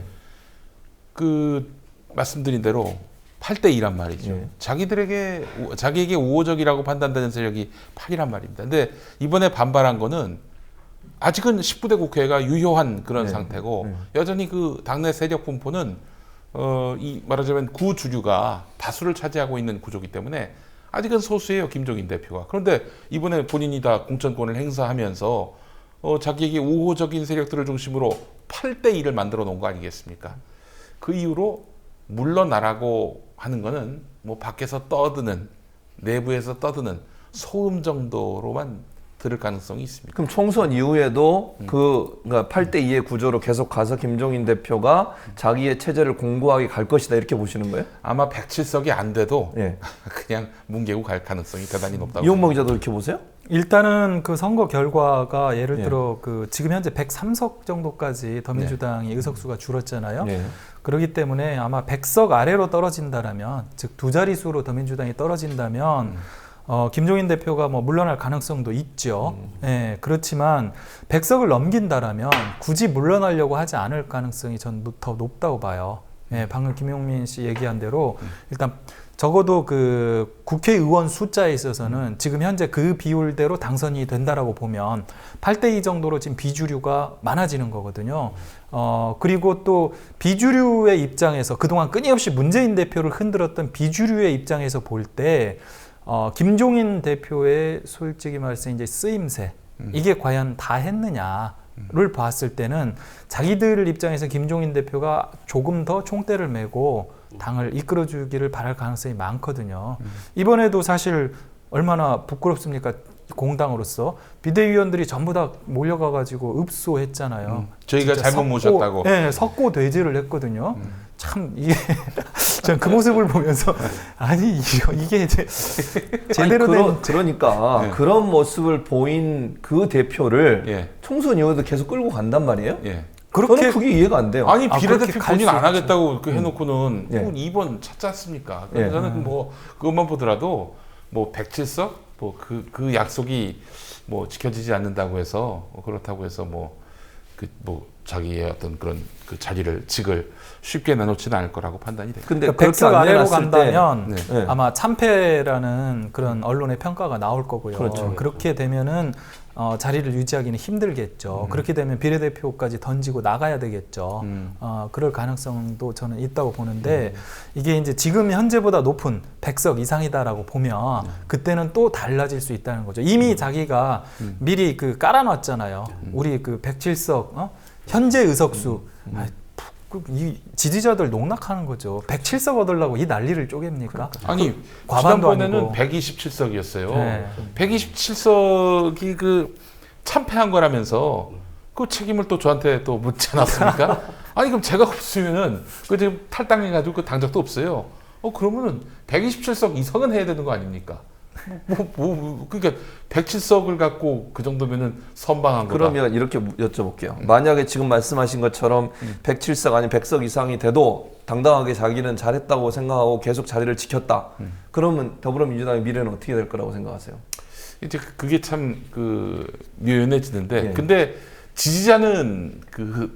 그 말씀드린 대로 8대 2란 말이죠. 예. 자기에게 우호적이라고 판단되는 세력이 8이란 말입니다. 근데 이번에 반발한 거는 아직은 19대 국회가 유효한 그런 네. 상태고 여전히 그 당내 세력 분포는 이 말하자면 구주류가 다수를 차지하고 있는 구조이기 때문에 아직은 소수예요, 김종인 대표가. 그런데 이번에 본인이 다 공천권을 행사하면서 자기에게 우호적인 세력들을 중심으로 8대 2를 만들어 놓은 거 아니겠습니까? 그 이후로 물러나라고 하는 거는 뭐 밖에서 떠드는, 내부에서 떠드는 소음 정도로만 들을 가능성이 있습니다. 그럼 총선 이후에도 그러니까 8대 2의 구조로 계속 가서 김종인 대표가 자기의 체제를 공고하게 갈 것이다 이렇게 보시는 거예요? 아마 107석이 안 돼도 예. 그냥 뭉개고 갈 가능성이 대단히 높다고. 이용모 기자도 이렇게 보세요? 일단은 그 선거 결과가 예를 예. 들어 그 지금 현재 103석 정도까지 더민주당이 의석수가 줄었잖아요. 예. 그렇기 때문에 아마 100석 아래로 떨어진다라면, 즉 두 자릿수로 더민주당이 떨어진다면 김종인 대표가 뭐 물러날 가능성도 있죠. 예, 그렇지만 100석을 넘긴다라면 굳이 물러나려고 하지 않을 가능성이 전 더 높다고 봐요. 예, 방금 김용민 씨 얘기한 대로 일단 적어도 그 국회의원 숫자에 있어서는 지금 현재 그 비율대로 당선이 된다라고 보면 8대 2 정도로 지금 비주류가 많아지는 거거든요. 그리고 또 비주류의 입장에서 그동안 끊임없이 문재인 대표를 흔들었던 비주류의 입장에서 볼 때 김종인 대표의 솔직히 말해서 이제 쓰임새 이게 과연 다 했느냐를 봤을 때는 자기들 입장에서 김종인 대표가 조금 더 총대를 메고 당을 이끌어주기를 바랄 가능성이 많거든요. 이번에도 사실 얼마나 부끄럽습니까? 공당으로서 비대위원들이 전부 다 몰려가가지고 읍소했잖아요. 저희가 잘못 모셨다고. 네, 석고대죄를 했거든요. 참 이게 전 그 모습을 보면서 아니 이게 제대로 된 그러니까 예. 그런 모습을 보인 그 대표를 예. 총선 이후에도 계속 끌고 간단 말이에요? 예. 저는 그게 이해가 안 돼요. 아니 그렇게 비례대표 갈 본인 수 안 있죠. 하겠다고 이렇게 해놓고는 예. 2번 찾지 않습니까? 예. 그래서 저는 뭐 그것만 보더라도 뭐 107석 뭐 그 약속이 뭐 지켜지지 않는다고 해서 그렇다고 해서 뭐 자기의 어떤 그런 그 자리를 직을 쉽게 내놓지는 않을 거라고 판단이 돼요. 근데 그러니까 100석 아래로 간다면 네. 아마 참패라는 그런 언론의 평가가 나올 거고요. 그렇죠. 그렇게 되면은 자리를 유지하기는 힘들겠죠. 그렇게 되면 비례대표까지 던지고 나가야 되겠죠. 그럴 가능성도 저는 있다고 보는데 이게 이제 지금 현재보다 높은 100석 이상이다라고 보면 그때는 또 달라질 수 있다는 거죠. 이미 자기가 미리 그 깔아놨잖아요. 우리 그 107석 현재 의석수 이 지지자들 농락하는 거죠. 107석 얻으려고 이 난리를 쪼갭니까? 아니 과반도 지난번에는 아니고. 127석이었어요. 네. 127석이 그 참패한 거라면서 그 책임을 또 저한테 또 묻지 않았습니까? 아니 그럼 제가 없으면은 그 지금 탈당해가지고 그 당적도 없어요. 그러면은 127석 이상은 해야 되는 거 아닙니까? 그러니까 107석을 갖고 그 정도면은 선방한 거다. 그러면 이렇게 여쭤볼게요. 만약에 지금 말씀하신 것처럼 107석 아니 100석 이상이 돼도 당당하게 자기는 잘했다고 생각하고 계속 자리를 지켰다. 그러면 더불어민주당의 미래는 어떻게 될 거라고 생각하세요? 이제 그게 참 묘연해지는데, 예. 근데 지지자는 그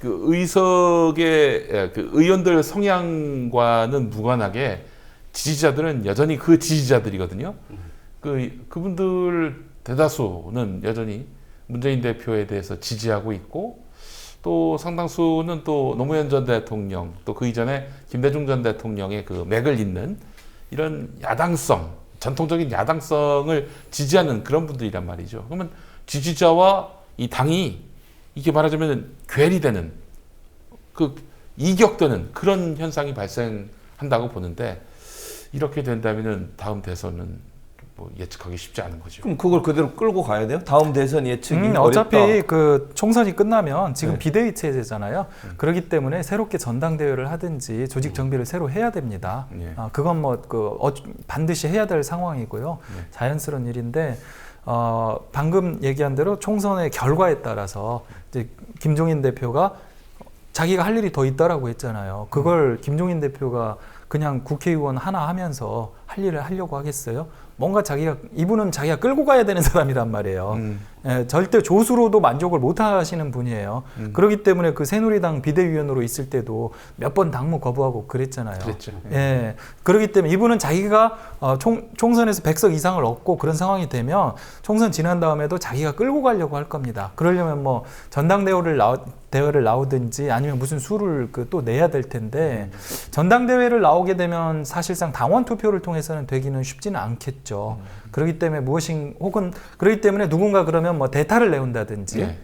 의석의 그 의원들 성향과는 무관하게 지지자들은 여전히 그 지지자들이거든요. 그분들 대다수는 여전히 문재인 대표에 대해서 지지하고 있고, 또 상당수는 또 노무현 전 대통령, 또 그 이전에 김대중 전 대통령의 그 맥을 잇는 이런 야당성, 전통적인 야당성을 지지하는 그런 분들이란 말이죠. 그러면 지지자와 이 당이 이게 말하자면 괴리되는 그 이격되는 그런 현상이 발생한다고 보는데 이렇게 된다면은 다음 대선은 뭐 예측하기 쉽지 않은 거죠. 그럼 그걸 그대로 끌고 가야 돼요? 다음 대선 예측이 어차피 어렵다. 그 총선이 끝나면 지금 네. 비대위 체제잖아요. 그렇기 때문에 새롭게 전당대회를 하든지 조직 정비를 새로 해야 됩니다. 예. 그건 뭐 반드시 해야 될 상황이고요. 자연스러운 일인데 방금 얘기한 대로 총선의 결과에 따라서 이제 김종인 대표가 자기가 할 일이 더 있다라고 했잖아요. 그걸 김종인 대표가 그냥 국회의원 하나 하면서 할 일을 하려고 하겠어요? 뭔가 이분은 자기가 끌고 가야 되는 사람이란 말이에요. 예, 절대 조수로도 만족을 못 하시는 분이에요. 그렇기 때문에 그 새누리당 비대위원으로 있을 때도 몇 번 당무 거부하고 그랬잖아요. 그랬죠. 예. 그렇기 때문에 이분은 자기가 총선에서 100석 이상을 얻고 그런 상황이 되면 총선 지난 다음에도 자기가 끌고 가려고 할 겁니다. 그러려면 뭐 전당대회를 나오든지 아니면 무슨 수를 또 내야 될 텐데 전당대회를 나오게 되면 사실상 당원 투표를 통해서는 되기는 쉽지는 않겠죠. 그렇기 때문에 혹은 그렇기 때문에 누군가 그러면 뭐 대타를 내온다든지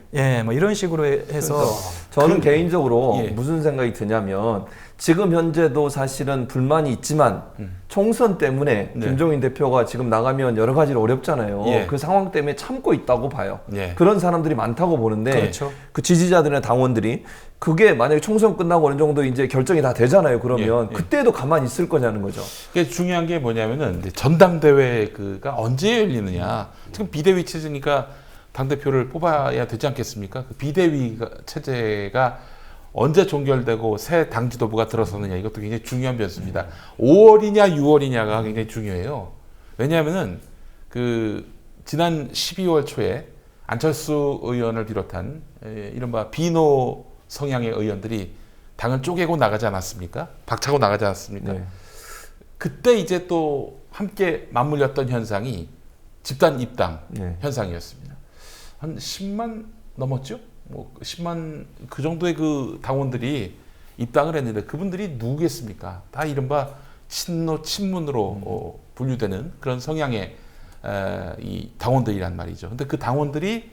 뭐 이런 식으로 해서 저는 개인적으로 예. 무슨 생각이 드냐면 지금 현재도 사실은 불만이 있지만 총선 때문에 네. 김종인 대표가 지금 나가면 여러 가지로 어렵잖아요. 예. 그 상황 때문에 참고 있다고 봐요. 예. 그런 사람들이 많다고 보는데 그렇죠. 그 지지자들이나 당원들이 그게 만약에 총선 끝나고 어느 정도 이제 결정이 다 되잖아요. 그러면 예. 예. 그때도 가만히 있을 거냐는 거죠. 그게 중요한 게 뭐냐면은 이제 전당대회가 언제 열리느냐. 지금 비대위 체제니까 당대표를 뽑아야 되지 않겠습니까? 그 비대위 체제가 언제 종결되고 새 당 지도부가 들어서느냐 이것도 굉장히 중요한 변수입니다. 5월이냐 6월이냐가 굉장히 중요해요. 왜냐하면은 그 지난 12월 초에 안철수 의원을 비롯한 이른바 비노 성향의 의원들이 당을 쪼개고 나가지 않았습니까? 박차고 나가지 않았습니까? 네. 그때 이제 또 함께 맞물렸던 현상이 집단 입당 네. 현상이었습니다. 한 10만 넘었죠? 뭐 10만 그 정도의 그 당원들이 입당을 했는데 그분들이 누구겠습니까? 다 이른바 친문으로 분류되는 그런 성향의 이 당원들이란 말이죠. 근데 그 당원들이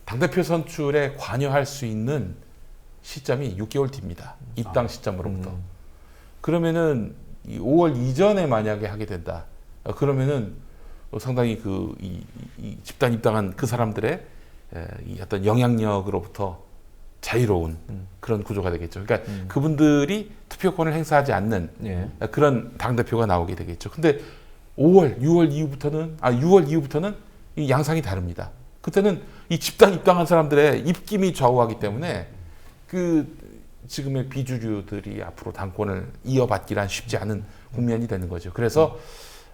당대표 선출에 관여할 수 있는 시점이 6개월 뒤입니다. 입당 시점으로부터. 그러면은 이 5월 이전에 만약에 하게 된다. 그러면은 상당히 이 집단 입당한 그 사람들의 이 어떤 영향력으로부터 자유로운 그런 구조가 되겠죠. 그러니까 그분들이 투표권을 행사하지 않는 예. 그런 당대표가 나오게 되겠죠. 근데 6월 이후부터는 이 양상이 다릅니다. 그때는 이 집단 입당한 사람들의 입김이 좌우하기 때문에 그 지금의 비주류들이 앞으로 당권을 이어받기란 쉽지 않은 국면이 되는 거죠. 그래서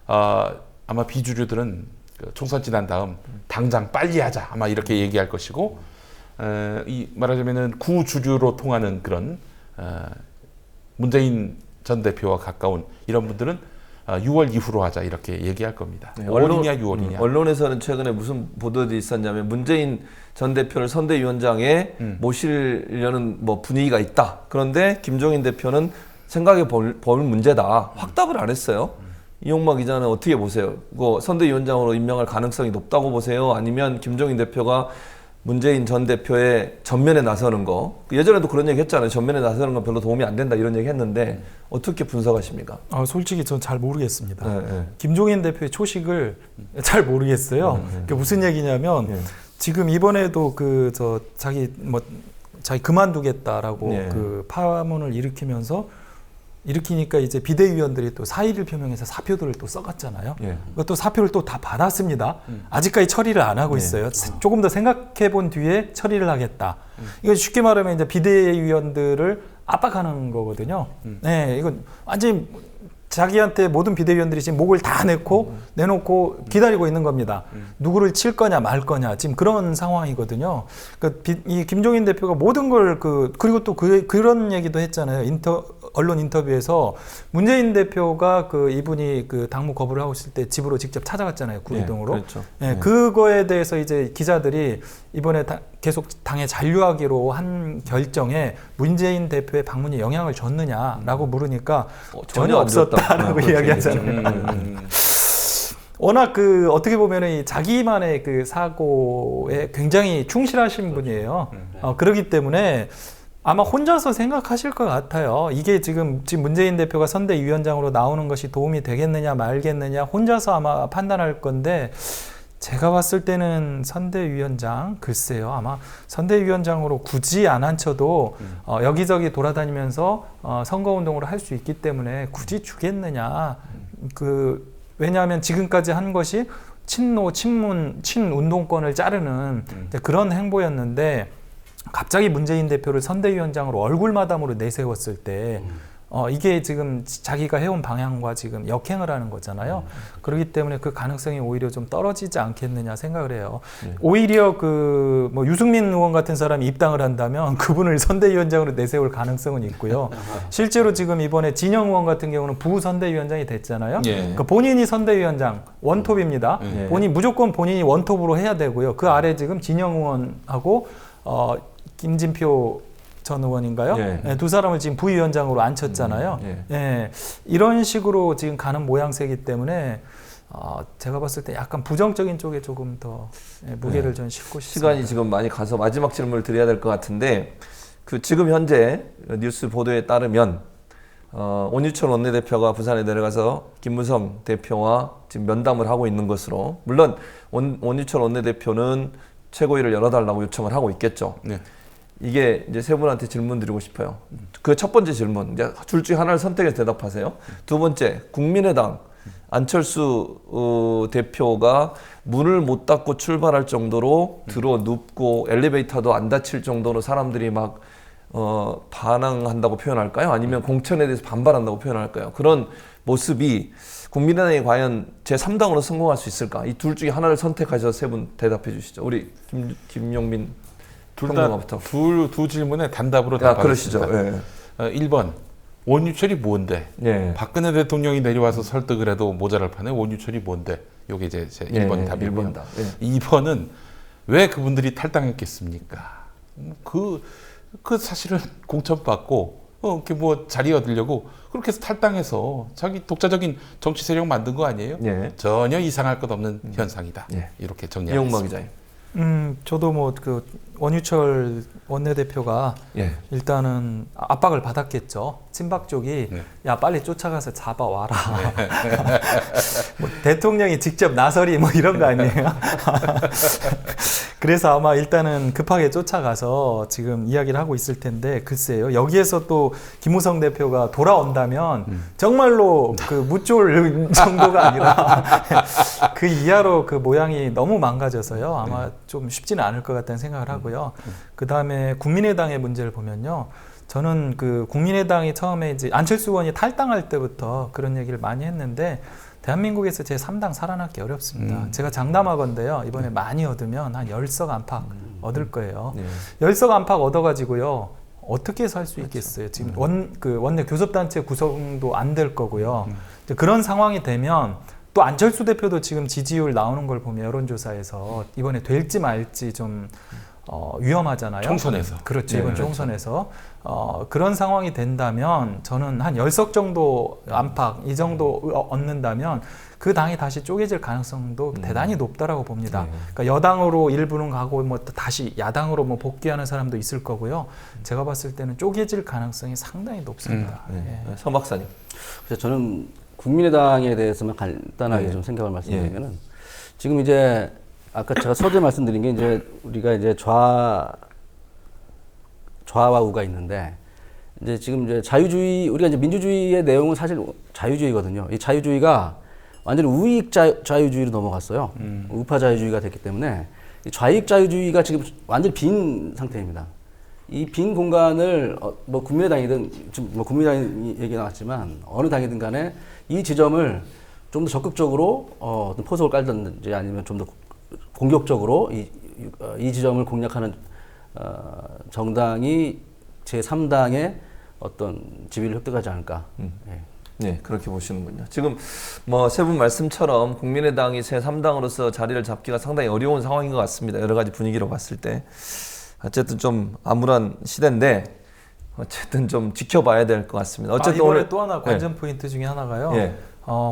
아마 비주류들은 총선 지난 다음 당장 빨리 하자 아마 이렇게 얘기할 것이고 이 말하자면은 구주류로 통하는 그런 문재인 전 대표와 가까운 이런 분들은 6월 이후로 하자 이렇게 얘기할 겁니다. 네, 5월이냐 6월이냐. 언론에서는 최근에 무슨 보도들이 있었냐면 문재인 전 대표를 선대위원장에 모시려는 뭐 분위기가 있다. 그런데 김종인 대표는 생각해 볼 문제다. 확답을 안 했어요. 이용마 기자는 어떻게 보세요? 그거 선대위원장으로 임명할 가능성이 높다고 보세요? 아니면 김종인 대표가 문재인 전 대표의 전면에 나서는 거, 예전에도 그런 얘기 했잖아요. 전면에 나서는 건 별로 도움이 안 된다 이런 얘기 했는데 어떻게 분석하십니까? 솔직히 전 잘 모르겠습니다. 네. 김종인 대표의 초식을 잘 모르겠어요. 그게 무슨 얘기냐면 네. 지금 이번에도 자기 그만두겠다라고 네. 그 파문을 일으키니까 이제 비대위원들이 또 사의를 표명해서 사표들을 또 써갔잖아요. 예. 그것도 사표를 또 다 받았습니다. 아직까지 처리를 안 하고 있어요. 조금 더 생각해 본 뒤에 처리를 하겠다. 이건 쉽게 말하면 이제 비대위원들을 압박하는 거거든요. 네, 이건 완전히 자기한테 모든 비대위원들이 지금 목을 다 내놓고 기다리고 있는 겁니다. 누구를 칠 거냐 말 거냐 지금 그런 상황이거든요. 그러니까 이 김종인 대표가 모든 걸 그리고 또 그런 얘기도 했잖아요. 언론 인터뷰에서 문재인 대표가 이분이 당무 거부를 하고 있을 때 집으로 직접 찾아갔잖아요. 구리동으로. 네, 그렇죠. 네, 그거에 대해서 이제 기자들이 이번에 계속 당에 잔류하기로 한 결정에 문재인 대표의 방문이 영향을 줬느냐라고 물으니까 전혀 없었다라고 이야기하잖아요. 워낙 그 어떻게 보면은 이 자기만의 그 사고에 굉장히 충실하신 분이에요. 그렇기 때문에 아마 혼자서 생각하실 것 같아요. 이게 지금 문재인 대표가 선대위원장으로 나오는 것이 도움이 되겠느냐 말겠느냐 혼자서 아마 판단할 건데, 제가 봤을 때는 선대위원장, 글쎄요, 아마 선대위원장으로 굳이 안 앉혀도 여기저기 돌아다니면서 선거운동을 할 수 있기 때문에 굳이 주겠느냐. 왜냐하면 지금까지 한 것이 친노, 친문, 친운동권을 자르는 그런 행보였는데, 갑자기 문재인 대표를 선대위원장으로 얼굴마담으로 내세웠을 때 이게 지금 자기가 해온 방향과 지금 역행을 하는 거잖아요. 그렇기 때문에 그 가능성이 오히려 좀 떨어지지 않겠느냐 생각을 해요. 오히려 뭐 유승민 의원 같은 사람이 입당을 한다면 그분을 선대위원장으로 내세울 가능성은 있고요. 실제로 지금 이번에 진영 의원 같은 경우는 부선대위원장이 됐잖아요. 그러니까 본인이 선대위원장 원톱입니다. 무조건 본인이 원톱으로 해야 되고요. 그 아래 지금 진영 의원하고 김진표 전 의원인가요? 네, 두 사람을 지금 부위원장으로 앉혔잖아요. 이런 식으로 지금 가는 모양새이기 때문에 제가 봤을 때 약간 부정적인 쪽에 조금 더 무게를 좀 싣고 싶습니다. 시간이 지금 많이 가서 마지막 질문을 드려야 될 것 같은데, 지금 현재 뉴스 보도에 따르면 원유철 원내대표가 부산에 내려가서 김무성 대표와 지금 면담을 하고 있는 것으로, 물론 원유철 원내대표는 최고위를 열어달라고 요청을 하고 있겠죠. 이게 이제 세 분한테 질문 드리고 싶어요. 그 첫 번째 질문, 이제 둘 중에 하나를 선택해서 대답하세요. 두 번째, 국민의당 안철수 대표가 문을 못 닫고 출발할 정도로 들어 눕고 엘리베이터도 안 닫힐 정도로 사람들이 막 반항한다고 표현할까요? 아니면 공천에 대해서 반발한다고 표현할까요? 그런 모습이 국민의당이 과연 제3당으로 성공할 수 있을까? 이 둘 중에 하나를 선택하셔서 세 분 대답해 주시죠. 우리 김용민 평론가부터. 두 질문에 단답으로 답하겠습니다. 그러시죠. 1번, 원유철이 뭔데? 박근혜 대통령이 내려와서 설득을 해도 모자랄 판에 원유철이 뭔데? 이게 이제 제 1번 답이고요. 2번은 왜 그분들이 탈당했겠습니까? 그 사실은 공천받고 이렇게 뭐 자리 얻으려고 그렇게 해서 탈당해서 자기 독자적인 정치 세력 만든 거 아니에요? 전혀 이상할 것 없는 현상이다. 이렇게 정리하겠습니다. 이용마 기자님. 저도 뭐 원유철 원내대표가 일단은 압박을 받았겠죠. 친박 쪽이 야 빨리 쫓아가서 잡아와라. 뭐 대통령이 직접 나서리 뭐 이런 거 아니에요? 그래서 아마 일단은 급하게 쫓아가서 지금 이야기를 하고 있을 텐데, 글쎄요. 여기에서 또 김무성 대표가 돌아온다면 정말로 그 무쫄 정도가 아니라 그 이하로 그 모양이 너무 망가져서요. 아마 좀 쉽지는 않을 것 같다는 생각을 하고요. 그 다음에 국민의당의 문제를 보면요. 저는 그 국민의당이 처음에 이제 안철수 의원이 탈당할 때부터 그런 얘기를 많이 했는데, 대한민국에서 제3당 살아남기 어렵습니다. 제가 장담하건대요. 이번에 많이 얻으면 한 10석 안팎 얻을 거예요. 10석 안팎 얻어가지고요. 어떻게 해서 할 수 있겠어요? 지금 원내 교섭단체 구성도 안 될 거고요. 그런 상황이 되면 또 안철수 대표도 지금 지지율 나오는 걸 보면 여론조사에서 이번에 될지 말지 좀 위험하잖아요. 총선에서. 그렇죠. 이번 총선에서. 그런 상황이 된다면 저는 한 10석 정도 안팎 이 정도 얻는다면 그 당이 다시 쪼개질 가능성도 대단히 높다라고 봅니다. 그러니까 여당으로 일부는 가고 뭐 다시 야당으로 뭐 복귀하는 사람도 있을 거고요. 제가 봤을 때는 쪼개질 가능성이 상당히 높습니다. 서 박사님. 그래서 저는 국민의당에 대해서만 간단하게 좀 생각을 말씀드리면은 지금 이제 아까 제가 서두에 말씀드린 게 이제 우리가 이제 좌와 우가 있는데, 이제 지금 이제 자유주의, 우리가 이제 민주주의의 내용은 사실 자유주의거든요. 이 자유주의가 완전히 우익 자유주의로 넘어갔어요. 우파 자유주의가 됐기 때문에 이 좌익 자유주의가 지금 완전히 빈 상태입니다. 이 빈 공간을 뭐 국민의당이든 지금 뭐 국민의당 얘기 나왔지만 어느 당이든 간에 이 지점을 좀 더 적극적으로 어떤 포석을 깔든지 아니면 좀 더 공격적으로 이 지점을 공략하는 정당이 제3당의 어떤 지위를 획득하지 않을까. 네, 그렇게 보시는군요. 지금 뭐 세 분 말씀처럼 국민의당이 제3당으로서 자리를 잡기가 상당히 어려운 상황인 것 같습니다. 여러 가지 분위기로 봤을 때. 어쨌든 좀 암울한 시대인데 어쨌든 좀 지켜봐야 될 것 같습니다. 어쨌든 이번에 오늘 또 하나 관전 포인트 중에 하나가요.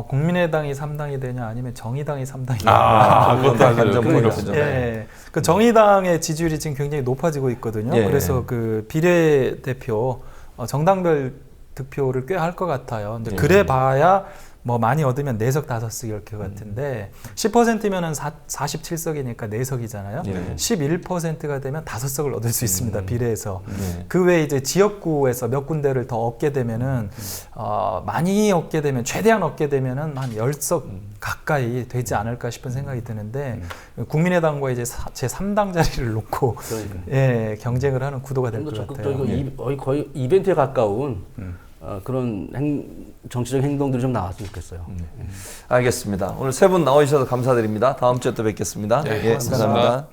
국민의당이 3당이 되냐 아니면 정의당이 3당이 되냐. 그것도 아주 완전 어렵죠. 예. 그 정의당의 지지율이 지금 굉장히 높아지고 있거든요. 예. 그래서 그 비례대표 정당별 득표를 꽤 할 것 같아요. 근데 예. 그래 봐야 뭐 많이 얻으면 4석 5석 이렇게 같은데 10%면은 47석이니까 4석이잖아요. 예. 11%가 되면 5석을 얻을 수 있습니다. 비례에서. 네. 그 외에 이제 지역구에서 몇 군데를 더 얻게 되면은 많이 얻게 되면 최대한 얻게 되면은 한 10석 가까이 되지 않을까 싶은 생각이 드는데 국민의당과 이제 제 3당 자리를 놓고 예, 경쟁을 하는 구도가 될 것 같아요. 적극적이고 거의 이벤트에 가까운 그런 정치적 행동들이 좀 나왔으면 좋겠어요. 알겠습니다. 오늘 세 분 나오셔서 감사드립니다. 다음 주에 또 뵙겠습니다. 네, 예, 감사합니다.